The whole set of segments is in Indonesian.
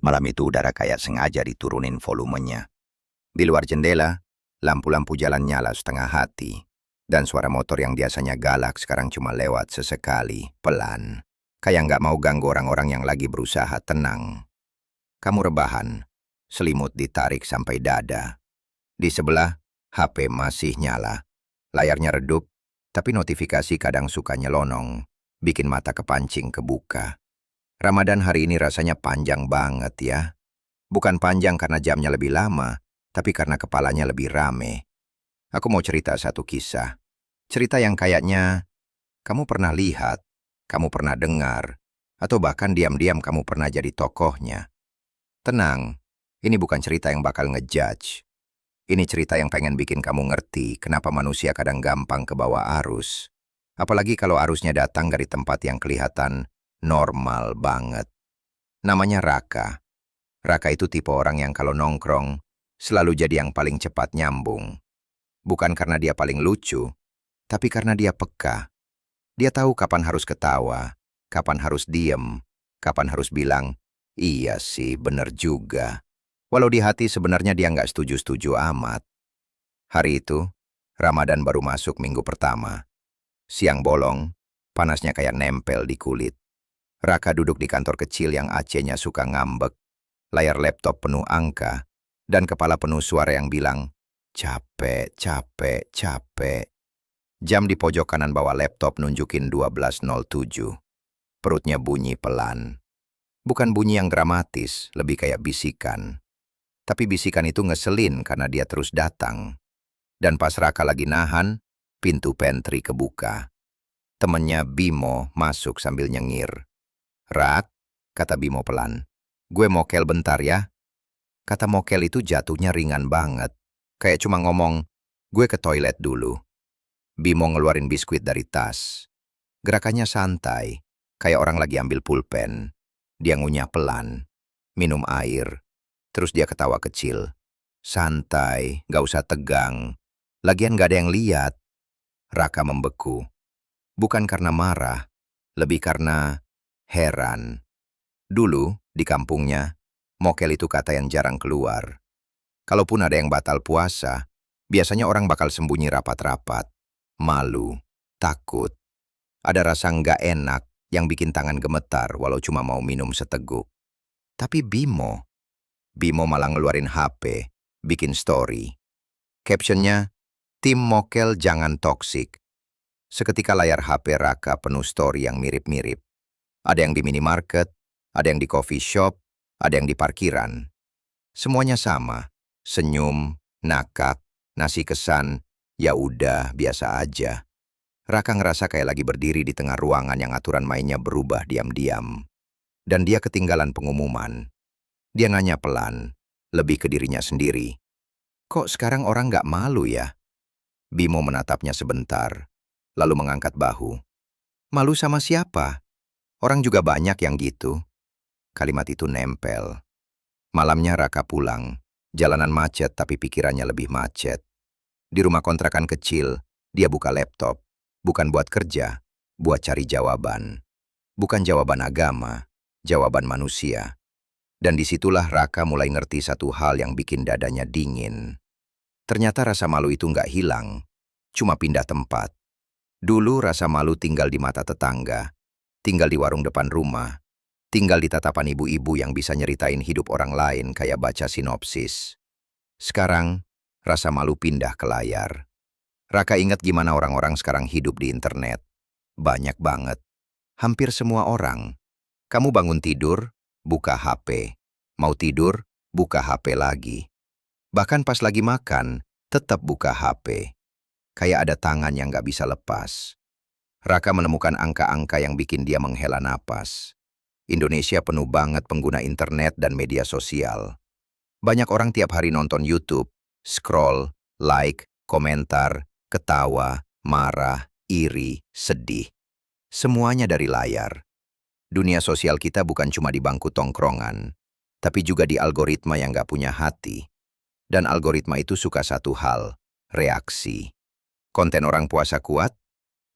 Malam itu udara kayak sengaja diturunin volumenya. Di luar jendela, lampu-lampu jalan nyala setengah hati. Dan suara motor yang biasanya galak sekarang cuma lewat sesekali, pelan. Kayak nggak mau ganggu orang-orang yang lagi berusaha tenang. Kamu rebahan, selimut ditarik sampai dada. Di sebelah, HP masih nyala. Layarnya redup, tapi notifikasi kadang suka nyelonong, bikin mata kepancing kebuka. Ramadan hari ini rasanya panjang banget ya. Bukan panjang karena jamnya lebih lama, tapi karena kepalanya lebih rame. Aku mau cerita satu kisah. Cerita yang kayaknya kamu pernah lihat, kamu pernah dengar, atau bahkan diam-diam kamu pernah jadi tokohnya. Tenang, ini bukan cerita yang bakal ngejudge. Ini cerita yang pengen bikin kamu ngerti kenapa manusia kadang gampang kebawa arus. Apalagi kalau arusnya datang dari tempat yang kelihatan normal banget. Namanya Raka. Raka itu tipe orang yang kalau nongkrong, selalu jadi yang paling cepat nyambung. Bukan karena dia paling lucu, tapi karena dia peka. Dia tahu kapan harus ketawa, kapan harus diem, kapan harus bilang, iya sih, bener juga. Walau di hati sebenarnya dia nggak setuju-setuju amat. Hari itu, Ramadan baru masuk minggu pertama. Siang bolong, panasnya kayak nempel di kulit. Raka duduk di kantor kecil yang AC-nya suka ngambek. Layar laptop penuh angka, dan kepala penuh suara yang bilang, capek, capek, capek. Jam di pojok kanan bawah laptop nunjukin 12.07. Perutnya bunyi pelan. Bukan bunyi yang dramatis, lebih kayak bisikan. Tapi bisikan itu ngeselin karena dia terus datang. Dan pas Raka lagi nahan, pintu pantry kebuka. Temennya Bimo masuk sambil nyengir. Rak, kata Bimo pelan. Gue mokel bentar ya. Kata mokel itu jatuhnya ringan banget. Kayak cuma ngomong, gue ke toilet dulu. Bimo ngeluarin biskuit dari tas. Gerakannya santai, kayak orang lagi ambil pulpen. Dia ngunyah pelan, minum air. Terus dia ketawa kecil. Santai, gak usah tegang. Lagian gak ada yang lihat. Raka membeku. Bukan karena marah, lebih karena heran. Dulu, di kampungnya, mokel itu kata yang jarang keluar. Kalaupun ada yang batal puasa, biasanya orang bakal sembunyi rapat-rapat. Malu, takut. Ada rasa nggak enak yang bikin tangan gemetar walau cuma mau minum seteguk. Tapi Bimo malah ngeluarin HP, bikin story. Captionnya, tim mokel jangan toksik. Seketika layar HP Raka penuh story yang mirip-mirip. Ada yang di minimarket, ada yang di coffee shop, ada yang di parkiran. Semuanya sama, senyum, nakak, nasi kesan, ya udah biasa aja. Raka ngerasa kayak lagi berdiri di tengah ruangan yang aturan mainnya berubah diam-diam. Dan dia ketinggalan pengumuman. Dia nanya pelan, lebih ke dirinya sendiri. Kok sekarang orang nggak malu ya? Bimo menatapnya sebentar, lalu mengangkat bahu. Malu sama siapa? Orang juga banyak yang gitu. Kalimat itu nempel. Malamnya Raka pulang. Jalanan macet tapi pikirannya lebih macet. Di rumah kontrakan kecil, dia buka laptop. Bukan buat kerja, buat cari jawaban. Bukan jawaban agama, jawaban manusia. Dan disitulah Raka mulai ngerti satu hal yang bikin dadanya dingin. Ternyata rasa malu itu nggak hilang, cuma pindah tempat. Dulu rasa malu tinggal di mata tetangga, tinggal di warung depan rumah, tinggal di tatapan ibu-ibu yang bisa nyeritain hidup orang lain kayak baca sinopsis. Sekarang, rasa malu pindah ke layar. Raka ingat gimana orang-orang sekarang hidup di internet. Banyak banget. Hampir semua orang. Kamu bangun tidur, buka HP. Mau tidur, buka HP lagi. Bahkan pas lagi makan, tetap buka HP. Kayak ada tangan yang gak bisa lepas. Raka menemukan angka-angka yang bikin dia menghela napas. Indonesia penuh banget pengguna internet dan media sosial. Banyak orang tiap hari nonton YouTube, scroll, like, komentar, ketawa, marah, iri, sedih. Semuanya dari layar. Dunia sosial kita bukan cuma di bangku tongkrongan, tapi juga di algoritma yang gak punya hati. Dan algoritma itu suka satu hal, reaksi. Konten orang puasa kuat,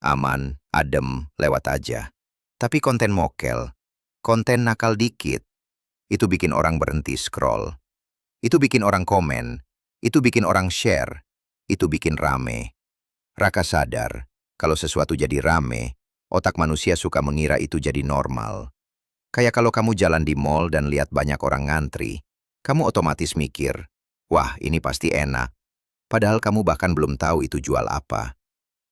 aman, adem, lewat aja. Tapi konten mokel, konten nakal dikit, Itu bikin orang berhenti scroll. Itu bikin orang komen. Itu bikin orang share. Itu bikin rame. Raka sadar, kalau sesuatu jadi rame, otak manusia suka mengira itu jadi normal. Kayak kalau kamu jalan di mall dan lihat banyak orang ngantri, kamu otomatis mikir, wah ini pasti enak. Padahal kamu bahkan belum tahu itu jual apa.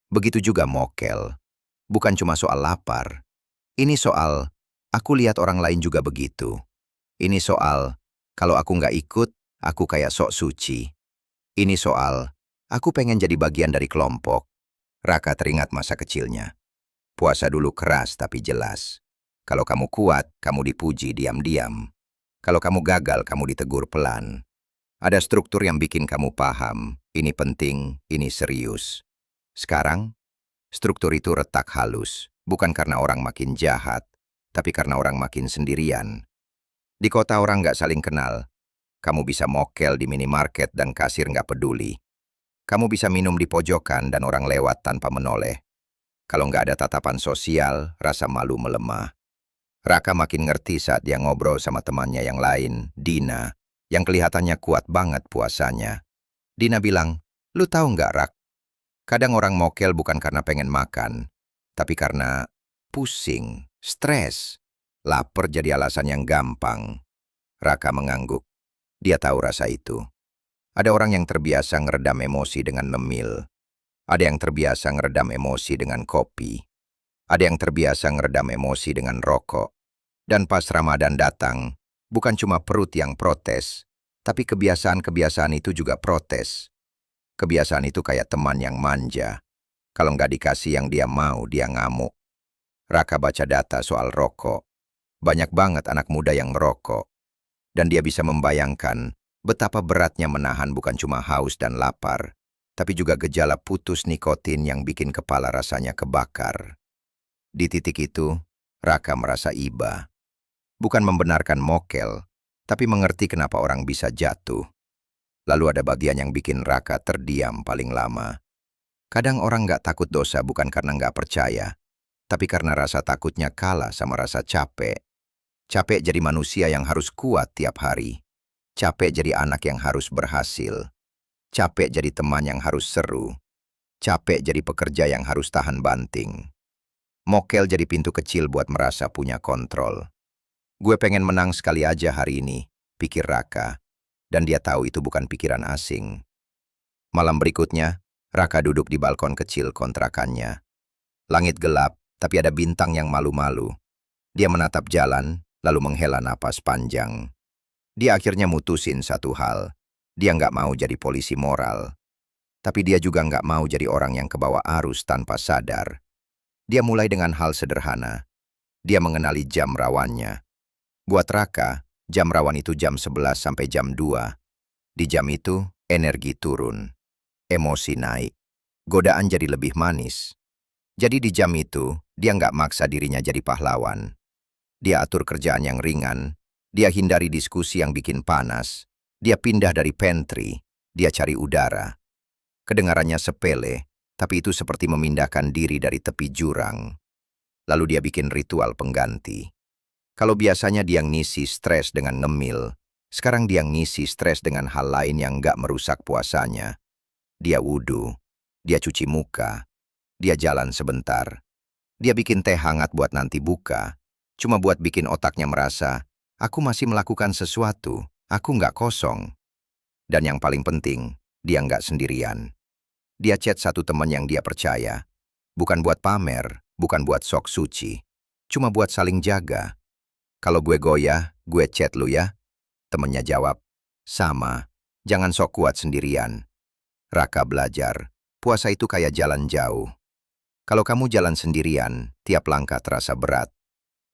Begitu juga mokel. Bukan cuma soal lapar. Ini soal, aku lihat orang lain juga begitu. Ini soal, kalau aku nggak ikut, aku kayak sok suci. Ini soal, aku pengen jadi bagian dari kelompok. Raka teringat masa kecilnya. Puasa dulu keras tapi jelas. Kalau kamu kuat, kamu dipuji diam-diam. Kalau kamu gagal, kamu ditegur pelan. Ada struktur yang bikin kamu paham, ini penting, ini serius. Sekarang, struktur itu retak halus, bukan karena orang makin jahat, tapi karena orang makin sendirian. Di kota orang nggak saling kenal. Kamu bisa mokel di minimarket dan kasir nggak peduli. Kamu bisa minum di pojokan dan orang lewat tanpa menoleh. Kalau nggak ada tatapan sosial, rasa malu melemah. Raka makin ngerti saat dia ngobrol sama temannya yang lain, Dina, yang kelihatannya kuat banget puasanya. Dina bilang, lu tahu nggak, Rak? Kadang orang mokel bukan karena pengen makan, tapi karena pusing, stres. Lapar jadi alasan yang gampang. Raka mengangguk. Dia tahu rasa itu. Ada orang yang terbiasa ngeredam emosi dengan ngemil. Ada yang terbiasa ngeredam emosi dengan kopi. Ada yang terbiasa ngeredam emosi dengan rokok. Dan pas Ramadan datang, bukan cuma perut yang protes, tapi kebiasaan-kebiasaan itu juga protes. Kebiasaan itu kayak teman yang manja. Kalau nggak dikasih yang dia mau, dia ngamuk. Raka baca data soal rokok. Banyak banget anak muda yang ngerokok. Dan dia bisa membayangkan betapa beratnya menahan bukan cuma haus dan lapar, tapi juga gejala putus nikotin yang bikin kepala rasanya kebakar. Di titik itu, Raka merasa iba. Bukan membenarkan mokel, tapi mengerti kenapa orang bisa jatuh. Lalu ada bagian yang bikin Raka terdiam paling lama. Kadang orang nggak takut dosa bukan karena nggak percaya, tapi karena rasa takutnya kalah sama rasa capek. Capek jadi manusia yang harus kuat tiap hari. Capek jadi anak yang harus berhasil. Capek jadi teman yang harus seru. Capek jadi pekerja yang harus tahan banting. Mokel jadi pintu kecil buat merasa punya kontrol. Gue pengen menang sekali aja hari ini, pikir Raka. Dan dia tahu itu bukan pikiran asing. Malam berikutnya, Raka duduk di balkon kecil kontrakannya. Langit gelap, tapi ada bintang yang malu-malu. Dia menatap jalan, lalu menghela napas panjang. Dia akhirnya mutusin satu hal. Dia nggak mau jadi polisi moral. Tapi dia juga nggak mau jadi orang yang kebawa arus tanpa sadar. Dia mulai dengan hal sederhana. Dia mengenali jam rawannya. Buat Raka, jam rawan itu jam 11 sampai jam 2. Di jam itu, energi turun. Emosi naik. Godaan jadi lebih manis. Jadi di jam itu, dia nggak maksa dirinya jadi pahlawan. Dia atur kerjaan yang ringan, dia hindari diskusi yang bikin panas, dia pindah dari pantry, dia cari udara. Kedengarannya sepele, tapi itu seperti memindahkan diri dari tepi jurang. Lalu dia bikin ritual pengganti. Kalau biasanya dia ngisi stres dengan ngemil, sekarang dia ngisi stres dengan hal lain yang nggak merusak puasanya. Dia wudhu, dia cuci muka, dia jalan sebentar. Dia bikin teh hangat buat nanti buka. Cuma buat bikin otaknya merasa, aku masih melakukan sesuatu, aku nggak kosong. Dan yang paling penting, dia nggak sendirian. Dia chat satu teman yang dia percaya. Bukan buat pamer, bukan buat sok suci. Cuma buat saling jaga. Kalau gue goyah, gue chat lu ya. Temennya jawab, sama, jangan sok kuat sendirian. Raka belajar, puasa itu kayak jalan jauh. Kalau kamu jalan sendirian, tiap langkah terasa berat.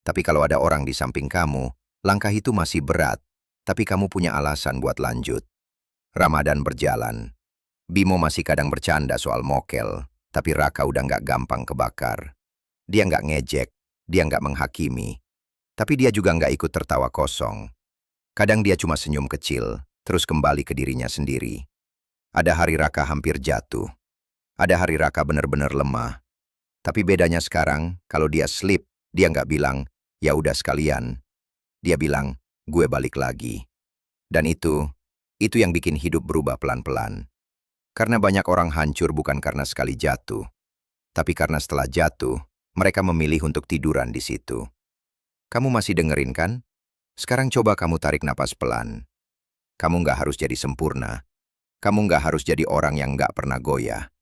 Tapi kalau ada orang di samping kamu, langkah itu masih berat, tapi kamu punya alasan buat lanjut. Ramadan berjalan. Bimo masih kadang bercanda soal mokel, tapi Raka udah nggak gampang kebakar. Dia nggak ngejek, dia nggak menghakimi, tapi dia juga nggak ikut tertawa kosong. Kadang dia cuma senyum kecil, terus kembali ke dirinya sendiri. Ada hari Raka hampir jatuh. Ada hari Raka benar-benar lemah. Tapi bedanya sekarang, kalau dia slip, dia nggak bilang, ya udah sekalian. Dia bilang, gue balik lagi. Dan itu yang bikin hidup berubah pelan-pelan. Karena banyak orang hancur bukan karena sekali jatuh, tapi karena setelah jatuh, mereka memilih untuk tiduran di situ. Kamu masih dengerin kan? Sekarang coba kamu tarik napas pelan. Kamu nggak harus jadi sempurna. Kamu nggak harus jadi orang yang nggak pernah goyah.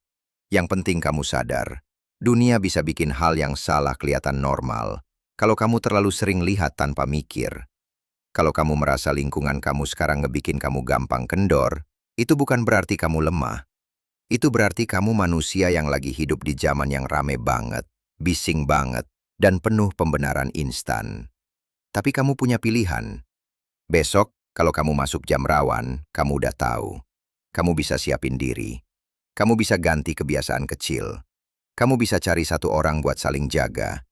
Yang penting kamu sadar, dunia bisa bikin hal yang salah kelihatan normal kalau kamu terlalu sering lihat tanpa mikir. Kalau kamu merasa lingkungan kamu sekarang ngebikin kamu gampang kendor, itu bukan berarti kamu lemah. Itu berarti kamu manusia yang lagi hidup di zaman yang rame banget, bising banget, dan penuh pembenaran instan. Tapi kamu punya pilihan. Besok, kalau kamu masuk jam rawan, kamu udah tahu. Kamu bisa siapin diri. Kamu bisa ganti kebiasaan kecil. Kamu bisa cari satu orang buat saling jaga.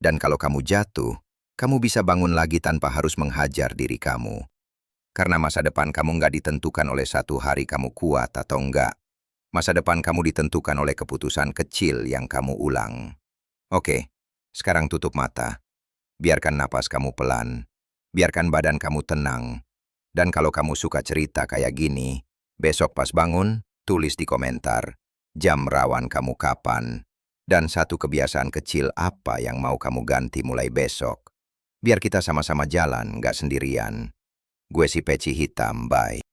Dan kalau kamu jatuh, kamu bisa bangun lagi tanpa harus menghajar diri kamu. Karena masa depan kamu nggak ditentukan oleh satu hari kamu kuat atau enggak. Masa depan kamu ditentukan oleh keputusan kecil yang kamu ulang. Oke, sekarang tutup mata. Biarkan napas kamu pelan. Biarkan badan kamu tenang. Dan kalau kamu suka cerita kayak gini, besok pas bangun, tulis di komentar. Jam rawan kamu kapan? Dan satu kebiasaan kecil apa yang mau kamu ganti mulai besok. Biar kita sama-sama jalan, nggak sendirian. Gue si Peci Hitam, bye.